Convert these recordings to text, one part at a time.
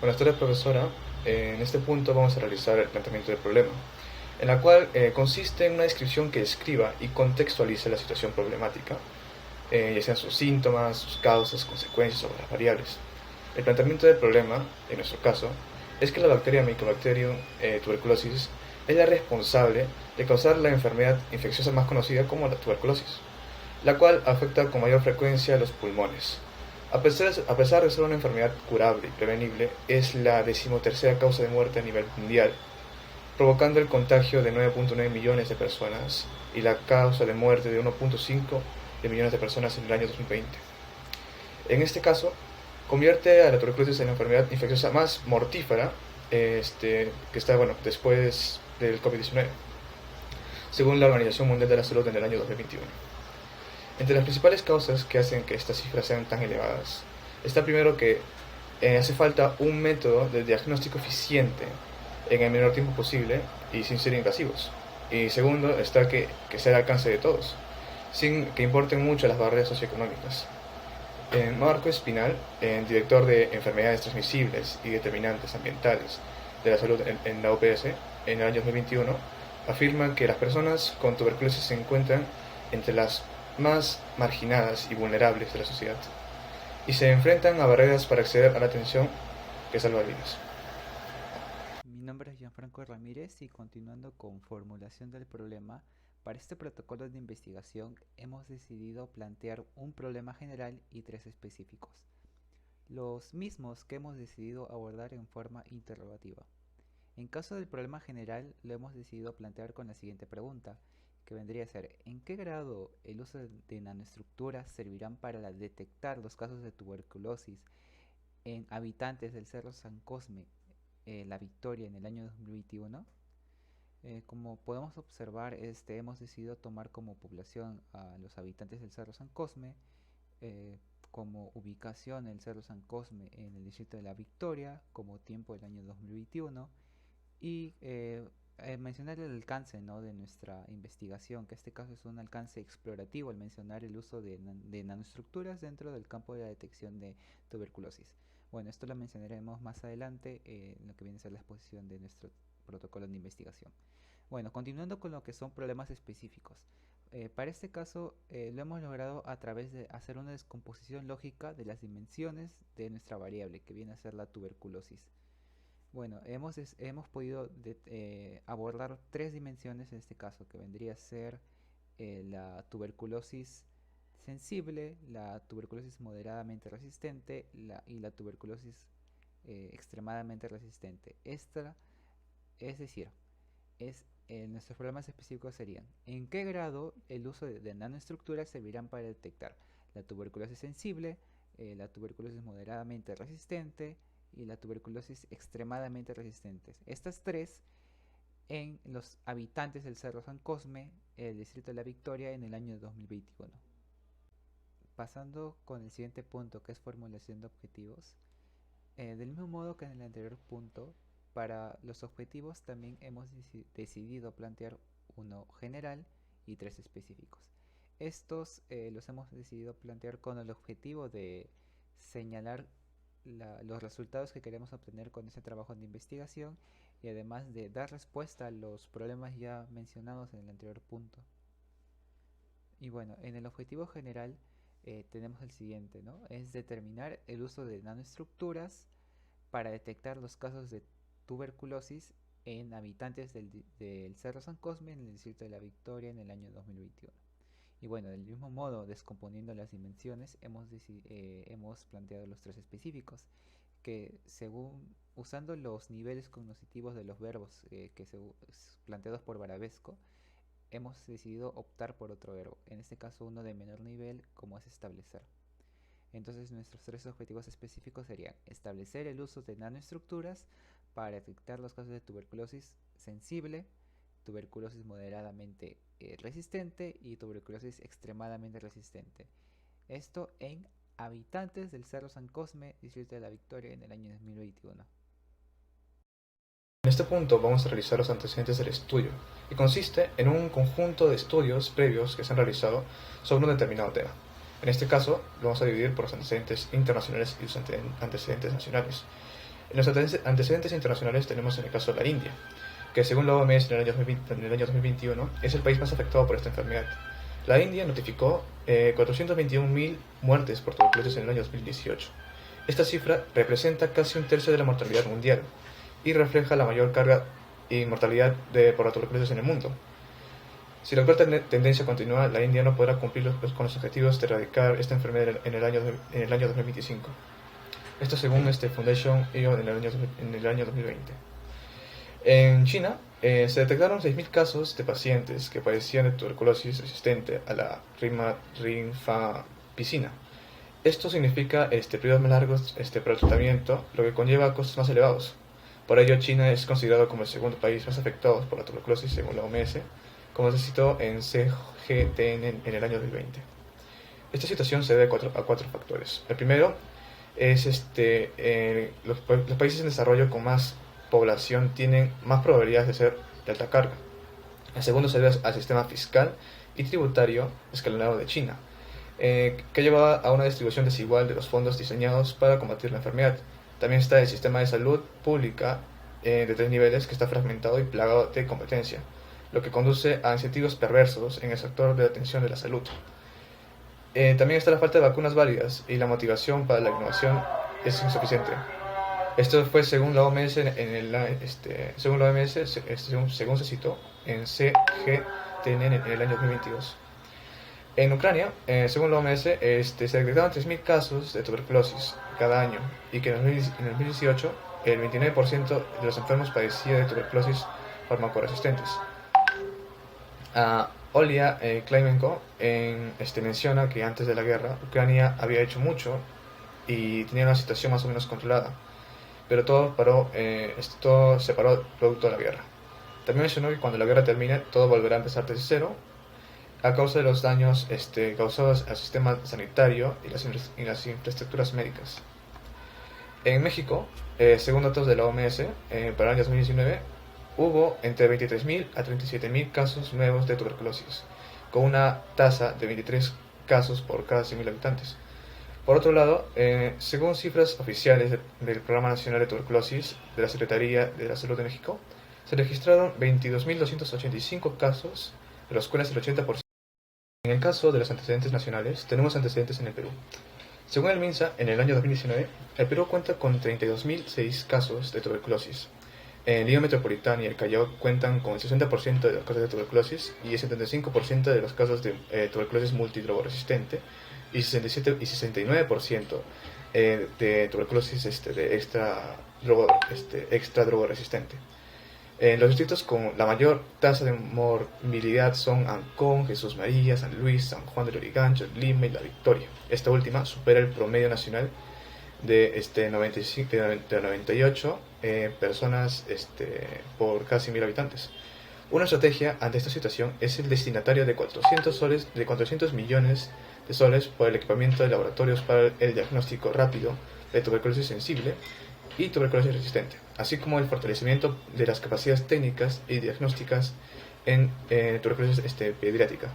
Buenas tardes, profesora. En este punto vamos a realizar el planteamiento del problema, en la cual consiste en una descripción que describa y contextualice la situación problemática, ya sean sus síntomas, sus causas, consecuencias o las variables. El planteamiento del problema, en nuestro caso, es que la bacteria Mycobacterium tuberculosis es la responsable de causar la enfermedad infecciosa más conocida como la tuberculosis, la cual afecta con mayor frecuencia a los pulmones. A pesar de ser una enfermedad curable y prevenible, es la decimotercera causa de muerte a nivel mundial, provocando el contagio de 9.9 millones de personas y la causa de muerte de 1.5 de millones de personas en el año 2020. En este caso, convierte a la tuberculosis en la enfermedad infecciosa más mortífera que está después del COVID-19, según la Organización Mundial de la Salud en el año 2021. Entre las principales causas que hacen que estas cifras sean tan elevadas, está primero que hace falta un método de diagnóstico eficiente en el menor tiempo posible y sin ser invasivos. Y segundo está que sea al alcance de todos, sin que importen mucho las barreras socioeconómicas. Marco Espinal, director de Enfermedades Transmisibles y Determinantes Ambientales de la Salud en la OPS, en el año 2021, afirma que las personas con tuberculosis se encuentran entre las más marginadas y vulnerables de la sociedad y se enfrentan a barreras para acceder a la atención que salva vidas. Mi nombre es Gianfranco Ramírez y continuando con formulación del problema, para este protocolo de investigación hemos decidido plantear un problema general y tres específicos, los mismos que hemos decidido abordar en forma interrogativa. En caso del problema general, lo hemos decidido plantear con la siguiente pregunta, que vendría a ser: ¿en qué grado el uso de nanoestructuras servirán para detectar los casos de tuberculosis en habitantes del Cerro San Cosme, La Victoria, en el año 2021? Como podemos observar, hemos decidido tomar como población a los habitantes del Cerro San Cosme, eh, como ubicación el Cerro San Cosme en el distrito de La Victoria, como tiempo del año 2021, y mencionar el alcance, ¿no?, de nuestra investigación, que en este caso es un alcance explorativo al mencionar el uso de nanoestructuras dentro del campo de la detección de tuberculosis. Bueno, esto lo mencionaremos más adelante en lo que viene a ser la exposición de nuestro protocolo de investigación. Bueno, continuando con lo que son problemas específicos. Para este caso lo hemos logrado a través de hacer una descomposición lógica de las dimensiones de nuestra variable, que viene a ser la tuberculosis. Bueno, hemos podido abordar tres dimensiones en este caso, que vendría a ser la tuberculosis sensible, la tuberculosis moderadamente resistente y la tuberculosis extremadamente resistente. Esta, es decir, nuestros problemas específicos serían: ¿en qué grado el uso de nanoestructuras servirán para detectar la tuberculosis sensible, la tuberculosis moderadamente resistente y la tuberculosis extremadamente resistente? Estas tres en los habitantes del Cerro San Cosme, el distrito de La Victoria, en el año 2021. Pasando con el siguiente punto, que es formulación de objetivos. Del mismo modo que en el anterior punto, para los objetivos también hemos decidido plantear uno general y tres específicos. Estos los hemos decidido plantear con el objetivo de señalar los resultados que queremos obtener con este trabajo de investigación, y además de dar respuesta a los problemas ya mencionados en el anterior punto. Y bueno, en el objetivo general tenemos el siguiente, ¿no? Es determinar el uso de nanoestructuras para detectar los casos de tuberculosis en habitantes del Cerro San Cosme, en el distrito de La Victoria, en el año 2021. Y bueno, del mismo modo, descomponiendo las dimensiones, hemos planteado los tres específicos, que según usando los niveles cognitivos de los verbos planteados por Barabesco, hemos decidido optar por otro verbo, en este caso uno de menor nivel, como es establecer. Entonces nuestros tres objetivos específicos serían: establecer el uso de nanoestructuras para detectar los casos de tuberculosis sensible, tuberculosis moderadamente resistente y tuberculosis extremadamente resistente. Esto en habitantes del Cerro San Cosme, distrito de La Victoria, en el año 2021. En este punto vamos a realizar los antecedentes del estudio, y consiste en un conjunto de estudios previos que se han realizado sobre un determinado tema. En este caso, lo vamos a dividir por los antecedentes internacionales y los antecedentes nacionales. En los antecedentes internacionales tenemos en el caso de la India, que según la OMS en el año 2021 es el país más afectado por esta enfermedad. La India notificó 421.000 muertes por tuberculosis en el año 2018. Esta cifra representa casi un tercio de la mortalidad mundial y refleja la mayor carga y mortalidad por la tuberculosis en el mundo. Si la actual tendencia continúa, la India no podrá cumplir con los objetivos de erradicar esta enfermedad en el año 2025. Esto según Foundation IO en el año 2020. En China se detectaron 6.000 casos de pacientes que padecían de tuberculosis resistente a la rifampicina. Esto significa periodos más largos para el tratamiento, lo que conlleva costos más elevados. Por ello, China es considerado como el segundo país más afectado por la tuberculosis según la OMS, como se citó en CGTN en el año 2020. Esta situación se debe a cuatro factores. El primero es los países en desarrollo con más población tienen más probabilidades de ser de alta carga. El segundo se debe al sistema fiscal y tributario escalonado de China, que lleva a una distribución desigual de los fondos diseñados para combatir la enfermedad. También está el sistema de salud pública de 3 niveles que está fragmentado y plagado de competencia, lo que conduce a incentivos perversos en el sector de la atención de la salud. También está la falta de vacunas válidas y la motivación para la innovación es insuficiente. Esto fue según la OMS, según se citó en CGTN en el año 2022. En Ucrania, según la OMS, se detectaron 3.000 casos de tuberculosis cada año y que en el 2018 el 29% de los enfermos padecía de tuberculosis farmacoresistentes. Olia Klimenko menciona que antes de la guerra Ucrania había hecho mucho y tenía una situación más o menos controlada, pero todo se paró producto de la guerra. También mencionó que cuando la guerra termine todo volverá a empezar desde cero a causa de los daños causados al sistema sanitario y las infraestructuras médicas. En México, según datos de la OMS, para el año 2019 hubo entre 23.000 a 37.000 casos nuevos de tuberculosis, con una tasa de 23 casos por cada 100.000 habitantes. Por otro lado, según cifras oficiales del Programa Nacional de Tuberculosis de la Secretaría de la Salud de México, se registraron 22.285 casos, de los cuales el 80%. En el caso de los antecedentes nacionales, tenemos antecedentes en el Perú. Según el MINSA, en el año 2019, el Perú cuenta con 32.006 casos de tuberculosis. En Lima Metropolitana y el Callao cuentan con el 60% de los casos de tuberculosis y el 75% de los casos de tuberculosis multidrogoresistente y 67 y 69% de tuberculosis extra drogoresistente. Los distritos con la mayor tasa de morbilidad son Ancón, Jesús María, San Luis, San Juan de Lurigancho, Lima y La Victoria. Esta última supera el promedio nacional de 98 personas por cada 100.000 habitantes. Una estrategia ante esta situación es el destinatario de 400 millones de soles por el equipamiento de laboratorios para el diagnóstico rápido de tuberculosis sensible y tuberculosis resistente, así como el fortalecimiento de las capacidades técnicas y diagnósticas en tuberculosis pediátrica,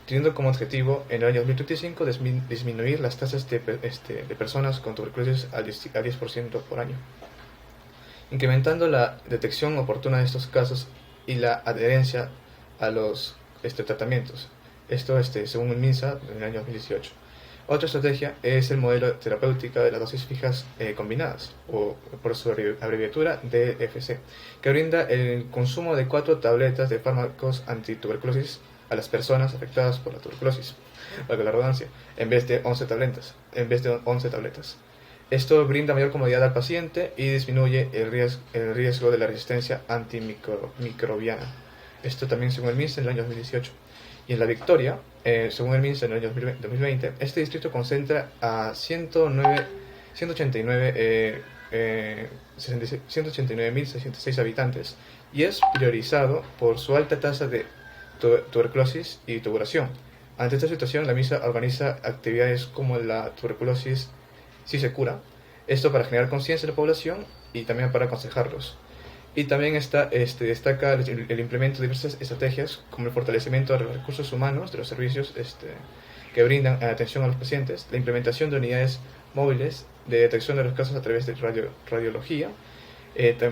teniendo como objetivo en el año 2035 disminuir las tasas de personas con tuberculosis al 10% por año, incrementando la detección oportuna de estos casos y la adherencia a los tratamientos. Esto según el MINSA en el año 2018. Otra estrategia es el modelo terapéutico de las dosis fijas combinadas, o por su abreviatura DFC, que brinda el consumo de 4 tabletas de fármacos antituberculosis a las personas afectadas por la tuberculosis, valga la redundancia, en vez de 11 tabletas. Esto brinda mayor comodidad al paciente y disminuye el riesgo de la resistencia antimicrobiana. Esto también según el MINSA en el año 2018. Y en La Victoria, según el MINSA en el año 2020, este distrito concentra a 189.606 habitantes y es priorizado por su alta tasa de tuberculosis y tubulación. Ante esta situación, la MINSA organiza actividades como la tuberculosis si se cura, esto para generar conciencia en la población y también para aconsejarlos. Y también destaca el implemento de diversas estrategias como el fortalecimiento de los recursos humanos de los servicios que brindan atención a los pacientes, la implementación de unidades móviles de detección de los casos a través de radiología,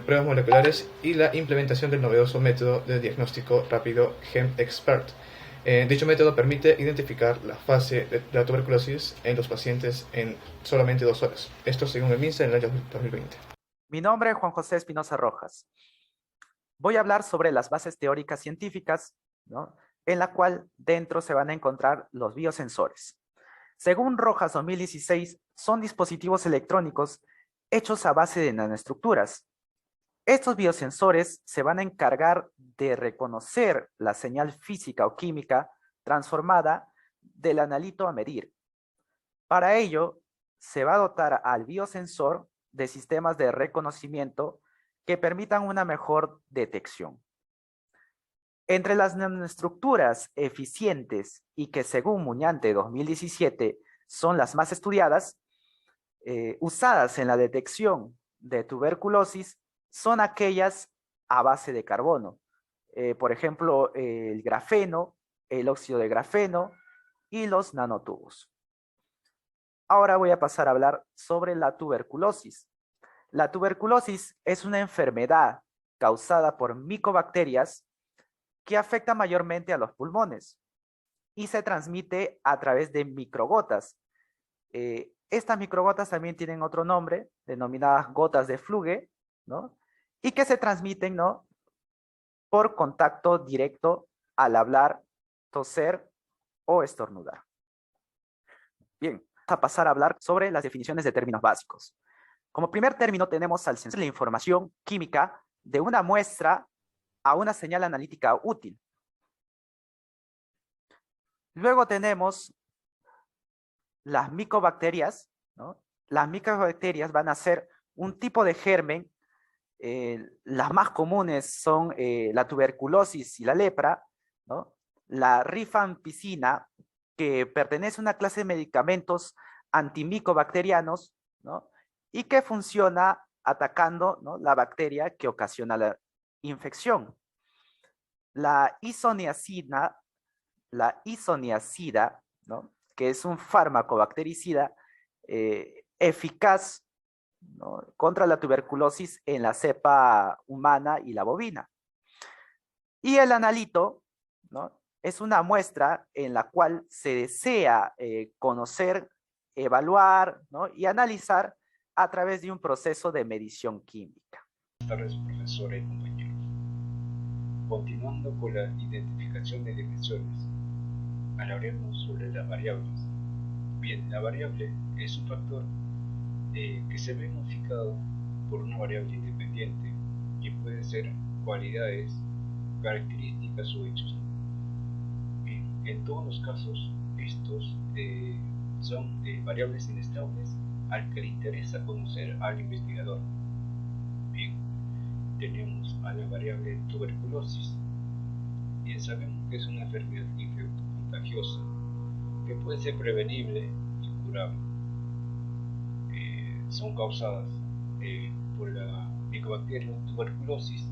pruebas moleculares y la implementación del novedoso método de diagnóstico rápido GEM-Expert. Dicho método permite identificar la fase de la tuberculosis en los pacientes en solamente 2 horas. Esto según el MINSA en el año 2020. Mi nombre es Juan José Espinosa Rojas. Voy a hablar sobre las bases teóricas científicas, ¿no?, en la cual dentro se van a encontrar los biosensores. Según Rojas 2016, son dispositivos electrónicos hechos a base de nanoestructuras. Estos biosensores se van a encargar de reconocer la señal física o química transformada del analito a medir. Para ello, se va a dotar al biosensor de sistemas de reconocimiento que permitan una mejor detección. Entre las nanoestructuras eficientes y que según Muñante 2017 son las más estudiadas, usadas en la detección de tuberculosis, son aquellas a base de carbono. Por ejemplo, el grafeno, el óxido de grafeno y los nanotubos. Ahora voy a pasar a hablar sobre la tuberculosis. La tuberculosis es una enfermedad causada por micobacterias que afecta mayormente a los pulmones y se transmite a través de microgotas. Estas microgotas también tienen otro nombre, denominadas gotas de Fluge, ¿no?, y que se transmiten, ¿no?, por contacto directo al hablar, toser o estornudar. Bien, vamos a pasar a hablar sobre las definiciones de términos básicos. Como primer término tenemos al sensor la información química de una muestra a una señal analítica útil. Luego tenemos las micobacterias, ¿no? Las micobacterias van a ser un tipo de germen. Las más comunes son la tuberculosis y la lepra, ¿no? La rifampicina, que pertenece a una clase de medicamentos antimicobacterianos, ¿no?, y que funciona atacando, ¿no?, la bacteria que ocasiona la infección. La isoniazida, ¿no?, que es un fármaco bactericida eficaz, ¿no?, contra la tuberculosis en la cepa humana y la bovina. Y el analito, ¿no?, es una muestra en la cual se desea conocer, evaluar, ¿no?, y analizar a través de un proceso de medición química. Buenas tardes, profesora y compañeros. Continuando con la identificación de dimensiones, hablaremos sobre las variables. Bien, la variable es un factor que se ve modificado por una variable independiente y puede ser cualidades, características o hechos. Bien, en todos los casos, estos son variables inestables al que le interesa conocer al investigador. Bien, tenemos a la variable tuberculosis. Bien, sabemos que es una enfermedad contagiosa que puede ser prevenible y curable. Son causadas por la micobacteria tuberculosis,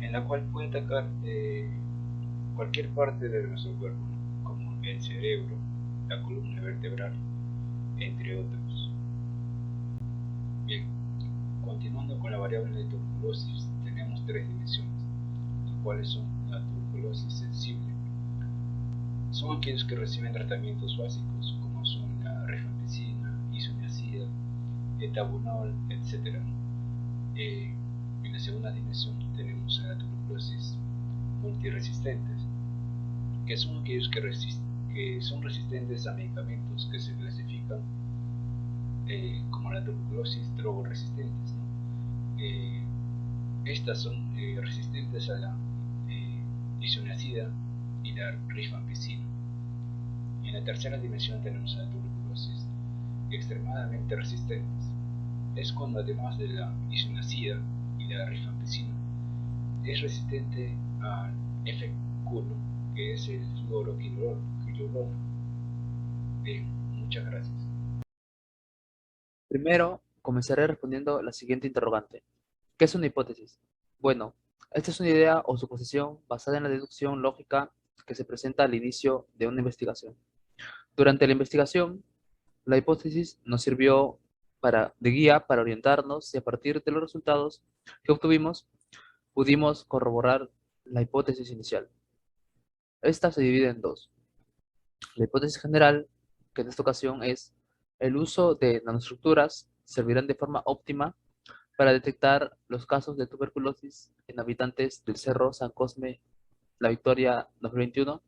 en la cual puede atacar cualquier parte de nuestro cuerpo, como el cerebro, la columna vertebral, entre otros. Bien, continuando con la variable de tuberculosis, tenemos 3 dimensiones, las cuales son la tuberculosis sensible. Son aquellos que reciben tratamientos básicos, como son la rifampicina, isoniazida, etabunol, etc. En la segunda dimensión tenemos a la tuberculosis multiresistentes, que son aquellos que son resistentes a medicamentos que se clasifican como la tuberculosis drogoresistentes, ¿no? Estas son resistentes a la isoniazida y la rifampicina. En la tercera dimensión tenemos a la tuberculosis extremadamente resistentes. Es cuando además de la isoniazida y la rifampicina es resistente al F1, que es el fluoroquinolona. Bien, muchas gracias. Primero, comenzaré respondiendo la siguiente interrogante. ¿Qué es una hipótesis? Bueno, esta es una idea o suposición basada en la deducción lógica que se presenta al inicio de una investigación. Durante la investigación, la hipótesis nos sirvió de guía para orientarnos y a partir de los resultados que obtuvimos, pudimos corroborar la hipótesis inicial. Esta se divide en dos. La hipótesis general, que en esta ocasión es el uso de nanoestructuras servirán de forma óptima para detectar los casos de tuberculosis en habitantes del Cerro San Cosme, La Victoria 2021.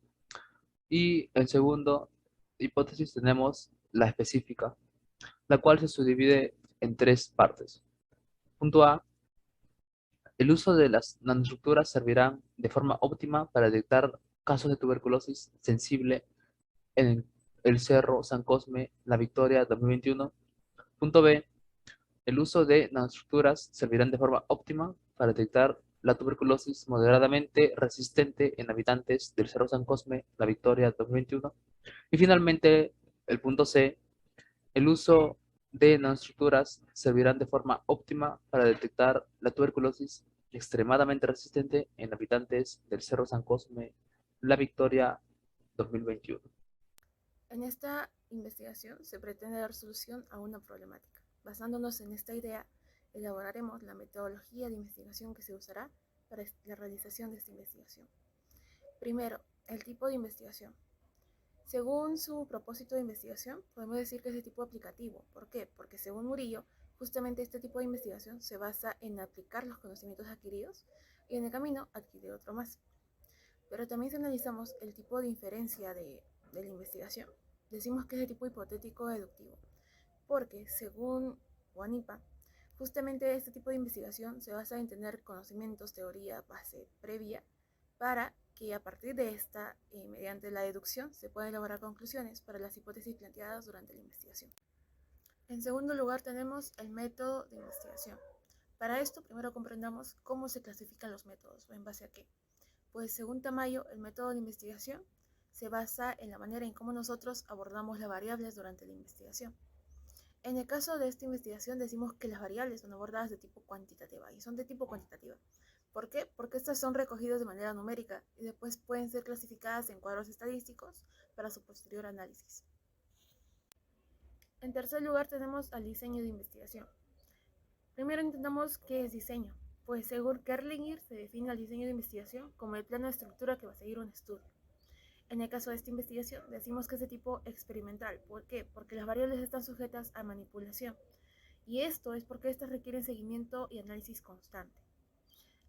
Y en segundo hipótesis tenemos la específica, la cual se subdivide en tres partes. Punto A. El uso de las nanoestructuras servirán de forma óptima para detectar casos de tuberculosis sensible en el Cerro San Cosme, La Victoria 2021. Punto B. El uso de nanoestructuras servirán de forma óptima para detectar la tuberculosis moderadamente resistente en habitantes del Cerro San Cosme, La Victoria 2021. Y finalmente, el punto C. El uso de nanoestructuras servirán de forma óptima para detectar la tuberculosis extremadamente resistente en habitantes del Cerro San Cosme, La Victoria 2021. En esta investigación se pretende dar solución a una problemática. Basándonos en esta idea, elaboraremos la metodología de investigación que se usará para la realización de esta investigación. Primero, el tipo de investigación. Según su propósito de investigación, podemos decir que es de tipo aplicativo. ¿Por qué? Porque según Murillo, justamente este tipo de investigación se basa en aplicar los conocimientos adquiridos y en el camino adquirir otro más. Pero también si analizamos el tipo de inferencia de la investigación, decimos que es de tipo hipotético deductivo, porque según Juanipa, justamente este tipo de investigación se basa en tener conocimientos, teoría, base previa, para que a partir de esta, mediante la deducción, se puedan elaborar conclusiones para las hipótesis planteadas durante la investigación. En segundo lugar tenemos el método de investigación. Para esto primero comprendamos cómo se clasifican los métodos, o en base a qué. Pues según Tamayo, el método de investigación se basa en la manera en cómo nosotros abordamos las variables durante la investigación. En el caso de esta investigación decimos que las variables son abordadas de tipo cuantitativa y son de tipo cuantitativa. ¿Por qué? Porque estas son recogidas de manera numérica y después pueden ser clasificadas en cuadros estadísticos para su posterior análisis. En tercer lugar tenemos al diseño de investigación. Primero entendamos qué es diseño, pues según Kerlinger se define al diseño de investigación como el plano de estructura que va a seguir un estudio. En el caso de esta investigación decimos que es de tipo experimental. ¿Por qué? Porque las variables están sujetas a manipulación. Y esto es porque estas requieren seguimiento y análisis constante.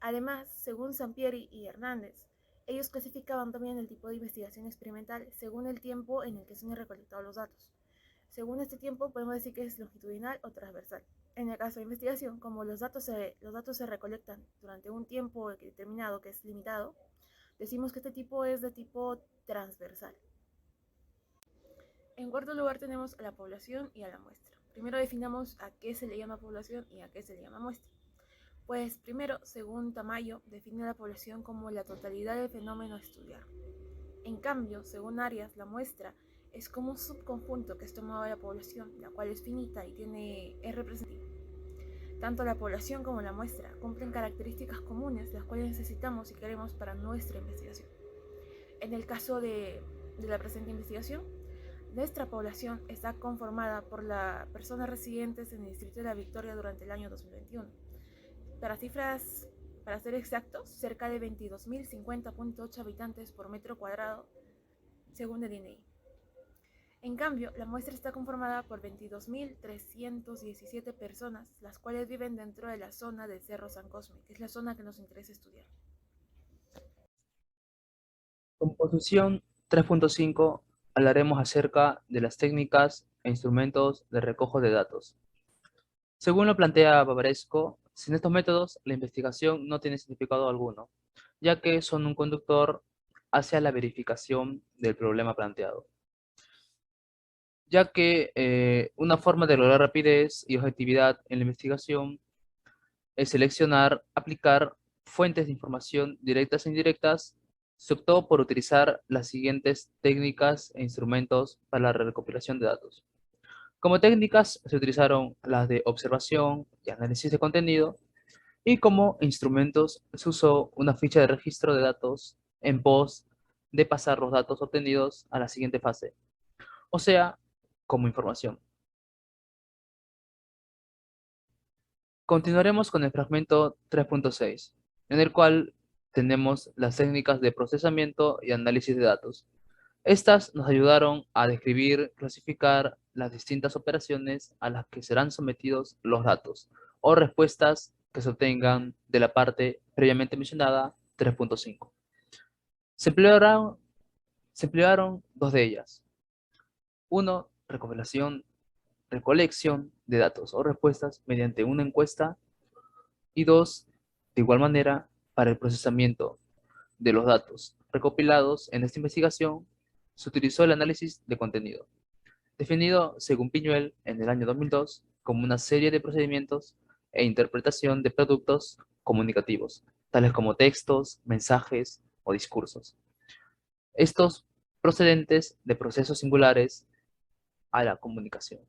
Además, según Sampieri y Hernández, ellos clasificaban también el tipo de investigación experimental según el tiempo en el que se han recolectado los datos. Según este tiempo podemos decir que es longitudinal o transversal. En el caso de investigación, como los datos se recolectan durante un tiempo determinado que es limitado, decimos que este tipo es de tipo transversal. En cuarto lugar tenemos a la población y a la muestra. Primero definamos a qué se le llama población y a qué se le llama muestra. Pues primero, según Tamayo, define a la población como la totalidad del fenómeno a estudiar. En cambio, según Arias, la muestra es como un subconjunto que es tomado de la población, la cual es finita y es representativa. Tanto la población como la muestra cumplen características comunes, las cuales necesitamos y queremos para nuestra investigación. En el caso de la presente investigación, nuestra población está conformada por las personas residentes en el distrito de La Victoria durante el año 2021. Para ser exactos, cerca de 22.050.8 habitantes por metro cuadrado, según el INEGI. En cambio, la muestra está conformada por 22.317 personas, las cuales viven dentro de la zona del Cerro San Cosme, que es la zona que nos interesa estudiar. Composición 3.5 hablaremos acerca de las técnicas e instrumentos de recojo de datos. Según lo plantea Bavaresco, sin estos métodos la investigación no tiene significado alguno, ya que son un conductor hacia la verificación del problema planteado. Ya que una forma de lograr rapidez y objetividad en la investigación es seleccionar, aplicar fuentes de información directas e indirectas, se optó por utilizar las siguientes técnicas e instrumentos para la recopilación de datos. Como técnicas se utilizaron las de observación y análisis de contenido, y como instrumentos se usó una ficha de registro de datos en pos de pasar los datos obtenidos a la siguiente fase, o sea, como información. Continuaremos con el fragmento 3.6, en el cual tenemos las técnicas de procesamiento y análisis de datos. Estas nos ayudaron a describir, clasificar las distintas operaciones a las que serán sometidos los datos o respuestas que se obtengan de la parte previamente mencionada 3.5. Se emplearon dos de ellas. Uno, recolección de datos o respuestas mediante una encuesta. Y dos, de igual manera, para el procesamiento de los datos recopilados en esta investigación, se utilizó el análisis de contenido, definido según Piñuel en el año 2002 como una serie de procedimientos e interpretación de productos comunicativos, tales como textos, mensajes o discursos. Estos procedentes de procesos singulares a la comunicación.